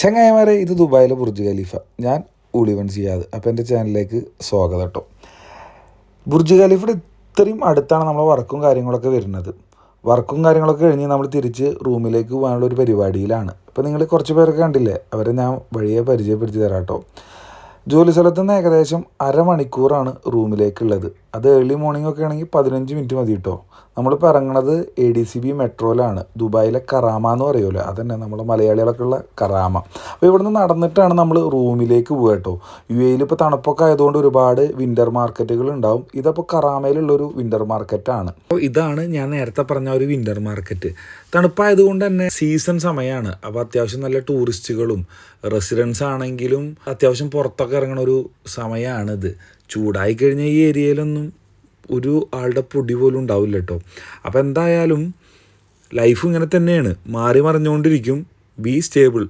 ചങ്ങായിമാരെ, ഇത് ദുബായിലെ ബുർജ് ഖലീഫ. ഞാൻ ഉളിവൻ സിയാദ്. അപ്പോൾ എൻ്റെ ചാനലിലേക്ക് സ്വാഗതം കേട്ടോ. ബുർജ് ഖലീഫയുടെ ഇത്രയും അടുത്താണ് നമ്മളെ വർക്കും കാര്യങ്ങളൊക്കെ വരുന്നത്. വർക്കും കാര്യങ്ങളൊക്കെ കഴിഞ്ഞ് നമ്മൾ തിരിച്ച് റൂമിലേക്ക് പോകാനുള്ള ഒരു പരിപാടിയിലാണ്. ഇപ്പോൾ നിങ്ങൾ കുറച്ച് പേരൊക്കെ കണ്ടില്ലേ, അവരെ ഞാൻ വഴിയെ പരിചയപ്പെടുത്തി തരാം കേട്ടോ. ജോലി സ്ഥലത്ത് നിന്ന് ഏകദേശം അരമണിക്കൂറാണ് റൂമിലേക്കുള്ളത്. അത് ഏർലി മോർണിംഗ് ഒക്കെ ആണെങ്കിൽ 15 മിനിറ്റ് മതി കേട്ടോ. നമ്മളിപ്പോൾ ഇറങ്ങണത് ADCB മെട്രോയിലാണ്. ദുബായിലെ കറാമ എന്ന് പറയുമല്ലോ, അതന്നെ നമ്മുടെ മലയാളികളൊക്കെ ഉള്ള കറാമ. അപ്പോൾ ഇവിടുന്ന് നടന്നിട്ടാണ് നമ്മൾ റൂമിലേക്ക് പോകുക കേട്ടോ. UAE ഇപ്പോൾ തണുപ്പൊക്കെ ആയതുകൊണ്ട് ഒരുപാട് വിൻ്റർ മാർക്കറ്റുകൾ ഉണ്ടാവും. ഇതപ്പോൾ കറാമയിലുള്ളൊരു വിൻ്റർ മാർക്കറ്റാണ്. അപ്പോൾ ഇതാണ് ഞാൻ നേരത്തെ പറഞ്ഞ ഒരു വിൻ്റർ മാർക്കറ്റ്. തണുപ്പായതുകൊണ്ട് തന്നെ സീസൺ സമയമാണ്. അപ്പോൾ അത്യാവശ്യം നല്ല ടൂറിസ്റ്റുകളും റെസിഡൻസ് ആണെങ്കിലും അത്യാവശ്യം പുറത്തൊക്കെ ഇറങ്ങണ ഒരു സമയമാണിത്. ചൂടായി കഴിഞ്ഞാൽ ഈ ഏരിയയിലൊന്നും ഒരു ആളുടെ പൊടി പോലും ഉണ്ടാവില്ല കേട്ടോ. അപ്പോൾ എന്തായാലും ലൈഫ് ഇങ്ങനെ തന്നെയാണ്, മാറി മറിഞ്ഞുകൊണ്ടിരിക്കും. B stable.